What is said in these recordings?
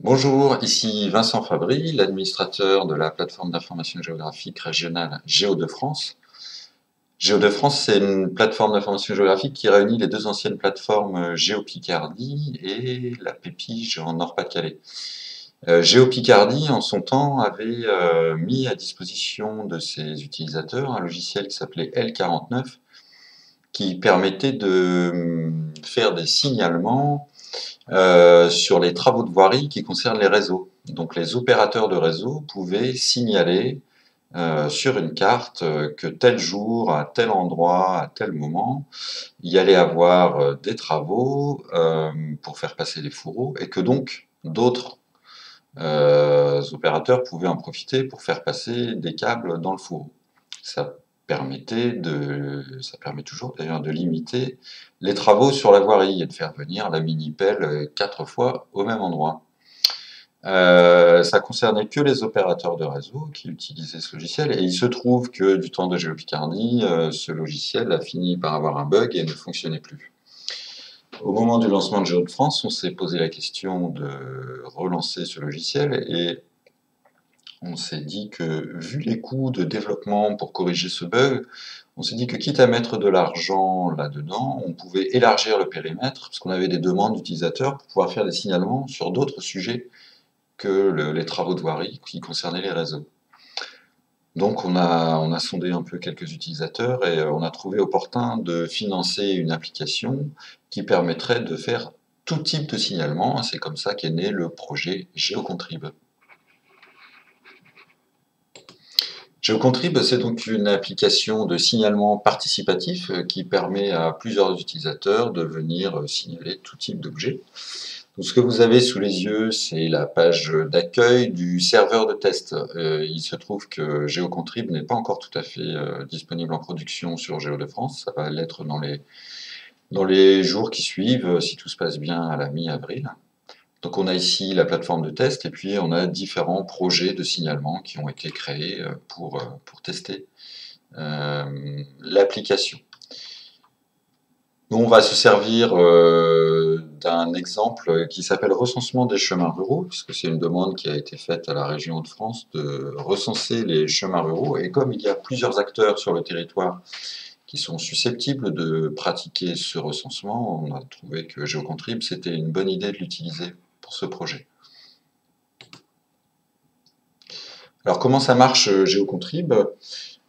Bonjour, ici Vincent Fabry, l'administrateur de la plateforme d'information géographique régionale Géo-de-France. Géo-de-France, c'est une plateforme d'information géographique qui réunit les deux anciennes plateformes Géo-Picardie et la Pépige en Nord-Pas-de-Calais. Géo-Picardie, en son temps, avait mis à disposition de ses utilisateurs un logiciel qui s'appelait L49, qui permettait de faire des signalements sur les travaux de voirie qui concernent les réseaux. Donc les opérateurs de réseau pouvaient signaler sur une carte que tel jour, à tel endroit, à tel moment, il y allait avoir des travaux pour faire passer les fourreaux et que donc d'autres opérateurs pouvaient en profiter pour faire passer des câbles dans le fourreau. Ça permet toujours d'ailleurs de limiter les travaux sur la voirie et de faire venir la mini-pelle 4 fois au même endroit. Ça concernait que les opérateurs de réseau qui utilisaient ce logiciel, et il se trouve que du temps de Géo-Picardie, ce logiciel a fini par avoir un bug et ne fonctionnait plus. Au moment du lancement de Géo-de-France, on s'est posé la question de relancer ce logiciel, et on s'est dit que, vu les coûts de développement pour corriger ce bug, on s'est dit que quitte à mettre de l'argent là-dedans, on pouvait élargir le périmètre, parce qu'on avait des demandes d'utilisateurs pour pouvoir faire des signalements sur d'autres sujets que les travaux de voirie qui concernaient les réseaux. Donc on a sondé un peu quelques utilisateurs et on a trouvé opportun de financer une application qui permettrait de faire tout type de signalement. C'est comme ça qu'est né le projet GeoContrib. GeoContrib, c'est donc une application de signalement participatif qui permet à plusieurs utilisateurs de venir signaler tout type d'objet. Donc, ce que vous avez sous les yeux, c'est la page d'accueil du serveur de test. Il se trouve que GeoContrib n'est pas encore tout à fait disponible en production sur Géo-de-France. Ça va l'être dans les jours qui suivent, si tout se passe bien à la mi-avril. Donc on a ici la plateforme de test, et puis on a différents projets de signalement qui ont été créés pour tester l'application. On va se servir d'un exemple qui s'appelle recensement des chemins ruraux, puisque c'est une demande qui a été faite à la région de France de recenser les chemins ruraux. Et comme il y a plusieurs acteurs sur le territoire qui sont susceptibles de pratiquer ce recensement, on a trouvé que GeoContrib, c'était une bonne idée de l'utiliser pour ce projet. Alors comment ça marche GeoContrib ?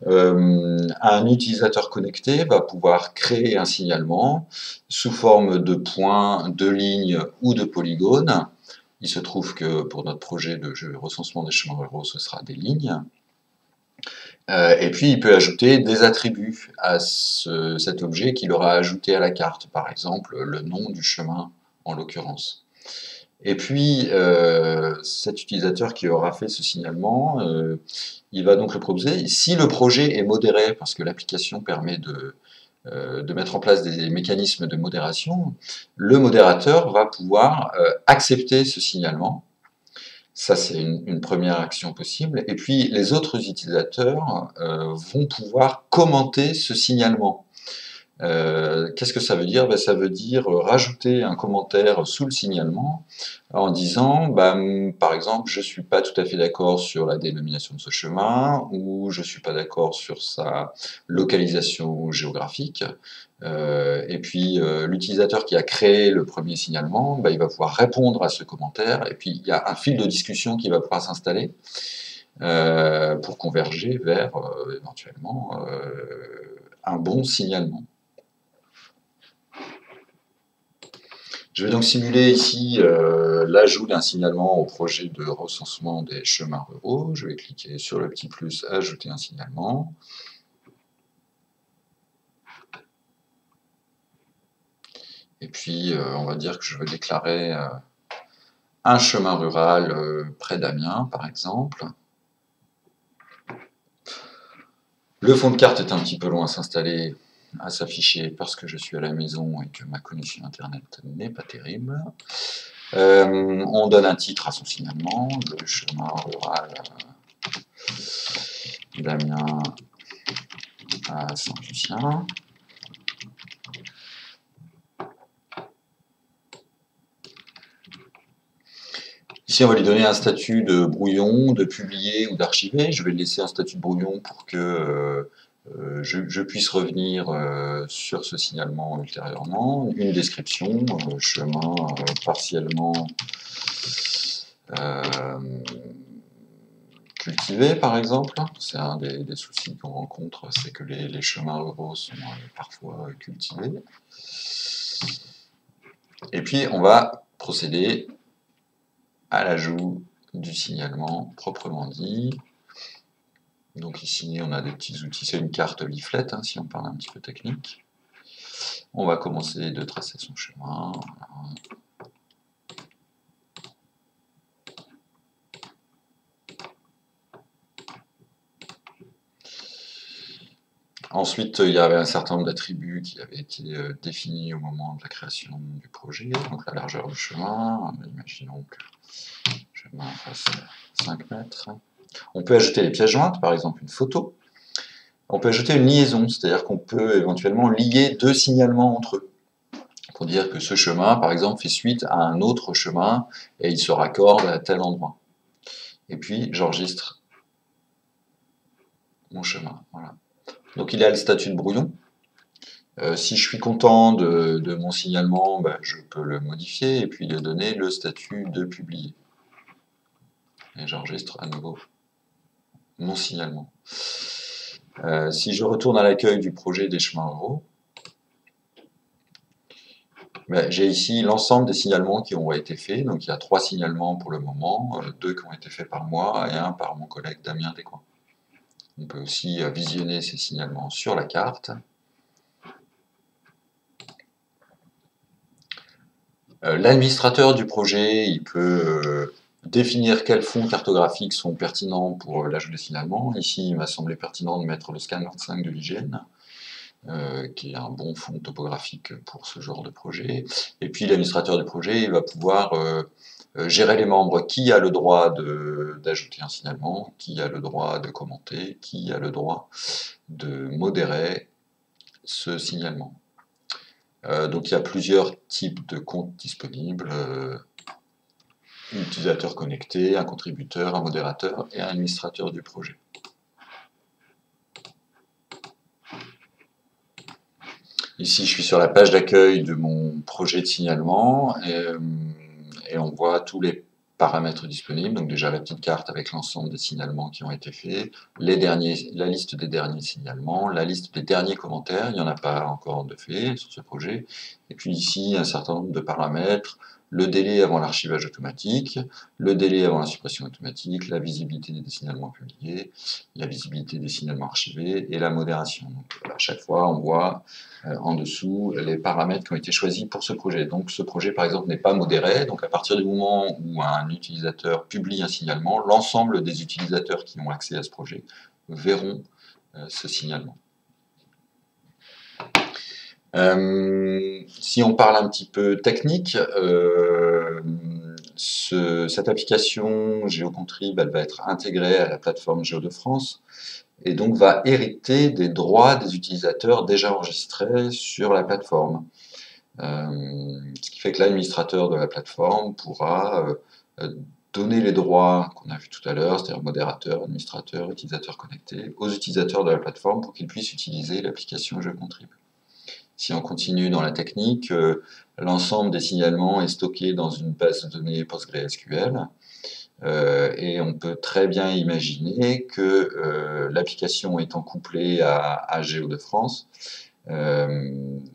Un utilisateur connecté va pouvoir créer un signalement sous forme de points, de lignes ou de polygones. Il se trouve que pour notre projet de recensement des chemins ruraux, ce sera des lignes. Et puis il peut ajouter des attributs à cet objet qu'il aura ajouté à la carte, par exemple le nom du chemin en l'occurrence. Et puis, cet utilisateur qui aura fait ce signalement, il va donc le proposer. Si le projet est modéré, parce que l'application permet de mettre en place des mécanismes de modération, le modérateur va pouvoir accepter ce signalement. Ça, c'est une première action possible. Et puis, les autres utilisateurs vont pouvoir commenter ce signalement. Qu'est-ce que ça veut dire? Ça veut dire rajouter un commentaire sous le signalement en disant, par exemple, je ne suis pas tout à fait d'accord sur la dénomination de ce chemin, ou je ne suis pas d'accord sur sa localisation géographique. Et puis l'utilisateur qui a créé le premier signalement, il va pouvoir répondre à ce commentaire, et puis il y a un fil de discussion qui va pouvoir s'installer pour converger vers éventuellement un bon signalement. Je vais donc simuler ici l'ajout d'un signalement au projet de recensement des chemins ruraux. Je vais cliquer sur le petit plus « Ajouter un signalement ». Et puis, on va dire que je veux déclarer un chemin rural près d'Amiens, par exemple. Le fond de carte est un petit peu long à s'installer, à s'afficher parce que je suis à la maison et que ma connexion internet n'est pas terrible. On donne un titre à son signalement, le chemin rural Damien à Saint-Lucien. Ici, on va lui donner un statut de brouillon, de publier ou d'archiver. Je vais le laisser un statut de brouillon pour que je puisse revenir sur ce signalement ultérieurement. Une description, chemin partiellement cultivé, par exemple. C'est un des soucis qu'on rencontre, c'est que les chemins ruraux sont parfois cultivés. Et puis, on va procéder à l'ajout du signalement proprement dit. Donc ici, on a des petits outils, c'est une carte leaflet, hein, si on parle un petit peu technique. On va commencer de tracer son chemin. Voilà. Ensuite, il y avait un certain nombre d'attributs qui avaient été définis au moment de la création du projet. Donc la largeur du chemin, imaginons que le chemin fasse 5 mètres. On peut ajouter les pièces jointes, par exemple une photo. On peut ajouter une liaison, c'est-à-dire qu'on peut éventuellement lier deux signalements entre eux. Pour dire que ce chemin, par exemple, fait suite à un autre chemin et il se raccorde à tel endroit. Et puis, j'enregistre mon chemin. Voilà. Donc il a le statut de brouillon. Si je suis content de mon signalement, ben, je peux le modifier et puis lui donner le statut de publier. Et j'enregistre à nouveau mon signalement. Si je retourne à l'accueil du projet des chemins ruraux, ben, j'ai ici l'ensemble des signalements qui ont été faits. Donc il y a 3 signalements pour le moment, 2 qui ont été faits par moi et 1 par mon collègue Damien Descoings. On peut aussi visionner ces signalements sur la carte. L'administrateur du projet, il peut définir quels fonds cartographiques sont pertinents pour l'ajout des signalements. Ici, il m'a semblé pertinent de mettre le scan 25 de l'IGN, qui est un bon fond topographique pour ce genre de projet. Et puis l'administrateur du projet, il va pouvoir gérer les membres, qui a le droit d'ajouter un signalement, qui a le droit de commenter, qui a le droit de modérer ce signalement. Donc il y a plusieurs types de comptes disponibles, un utilisateur connecté, un contributeur, un modérateur et un administrateur du projet. Ici, je suis sur la page d'accueil de mon projet de signalement et on voit tous les paramètres disponibles. Donc déjà la petite carte avec l'ensemble des signalements qui ont été faits, la liste des derniers signalements, la liste des derniers commentaires, il n'y en a pas encore de fait sur ce projet. Et puis ici, un certain nombre de paramètres, le délai avant l'archivage automatique, le délai avant la suppression automatique, la visibilité des signalements publiés, la visibilité des signalements archivés et la modération. Donc, à chaque fois, on voit en dessous les paramètres qui ont été choisis pour ce projet. Donc ce projet, par exemple, n'est pas modéré. Donc à partir du moment où un utilisateur publie un signalement, l'ensemble des utilisateurs qui ont accès à ce projet verront ce signalement. Si on parle un petit peu technique, cette application GeoContrib, elle va être intégrée à la plateforme Géo-de-France et donc va hériter des droits des utilisateurs déjà enregistrés sur la plateforme. Ce qui fait que l'administrateur de la plateforme pourra donner les droits qu'on a vus tout à l'heure, c'est-à-dire modérateur, administrateur, utilisateur connecté, aux utilisateurs de la plateforme pour qu'ils puissent utiliser l'application GeoContrib. Si on continue dans la technique, l'ensemble des signalements est stocké dans une base de données PostgreSQL. Et on peut très bien imaginer que l'application étant couplée à Géo-de-France,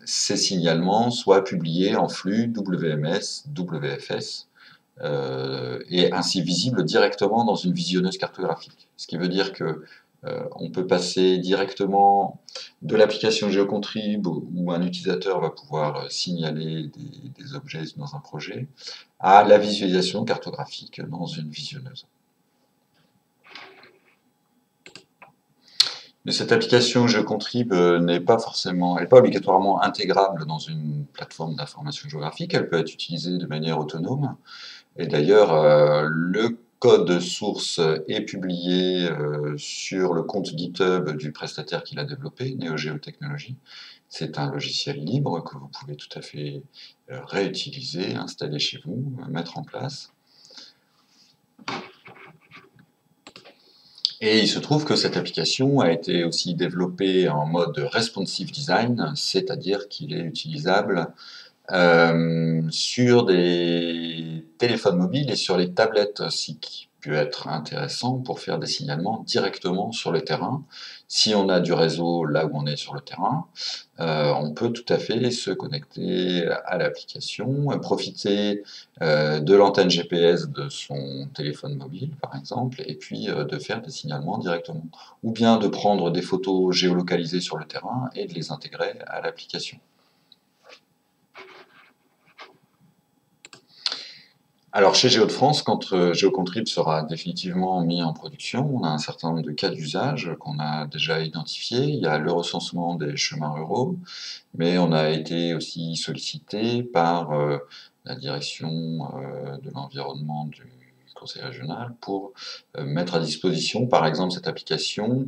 ces signalements soient publiés en flux WMS, WFS, et ainsi visibles directement dans une visionneuse cartographique. Ce qui veut dire que on peut passer directement de l'application GeoContrib où un utilisateur va pouvoir signaler des objets dans un projet à la visualisation cartographique dans une visionneuse. Mais cette application GeoContrib n'est pas obligatoirement intégrable dans une plateforme d'information géographique, elle peut être utilisée de manière autonome. Et d'ailleurs, le code source est publié sur le compte GitHub du prestataire qui l'a développé, NeoGeo Technologies. C'est un logiciel libre que vous pouvez tout à fait réutiliser, installer chez vous, mettre en place. Et il se trouve que cette application a été aussi développée en mode responsive design, c'est-à-dire qu'il est utilisable sur des téléphones mobiles et sur les tablettes, ce qui peut être intéressant pour faire des signalements directement sur le terrain. Si on a du réseau là où on est sur le terrain, on peut tout à fait se connecter à l'application, profiter de l'antenne GPS de son téléphone mobile, par exemple, et puis de faire des signalements directement. Ou bien de prendre des photos géolocalisées sur le terrain et de les intégrer à l'application. Alors chez Géo-de-France, quand Géocontrib sera définitivement mis en production, on a un certain nombre de cas d'usage qu'on a déjà identifiés. Il y a le recensement des chemins ruraux, mais on a été aussi sollicité par la direction de l'environnement du Conseil régional pour mettre à disposition, par exemple, cette application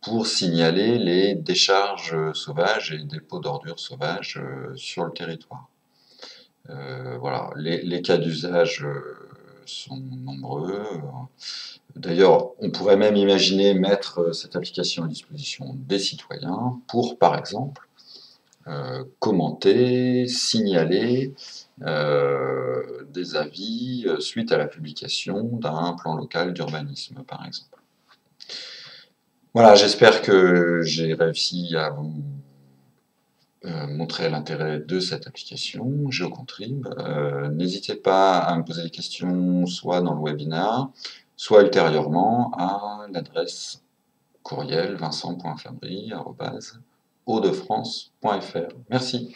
pour signaler les décharges sauvages et les dépôts d'ordures sauvages sur le territoire. Voilà, les cas d'usage sont nombreux. D'ailleurs, on pourrait même imaginer mettre cette application à disposition des citoyens pour, par exemple, commenter, signaler des avis suite à la publication d'un plan local d'urbanisme, par exemple. Voilà, j'espère que j'ai réussi à vous montrer l'intérêt de cette application, Géocontrib. N'hésitez pas à me poser des questions, soit dans le webinaire, soit ultérieurement à l'adresse courriel vincent.fabry@audefrance.fr. Merci.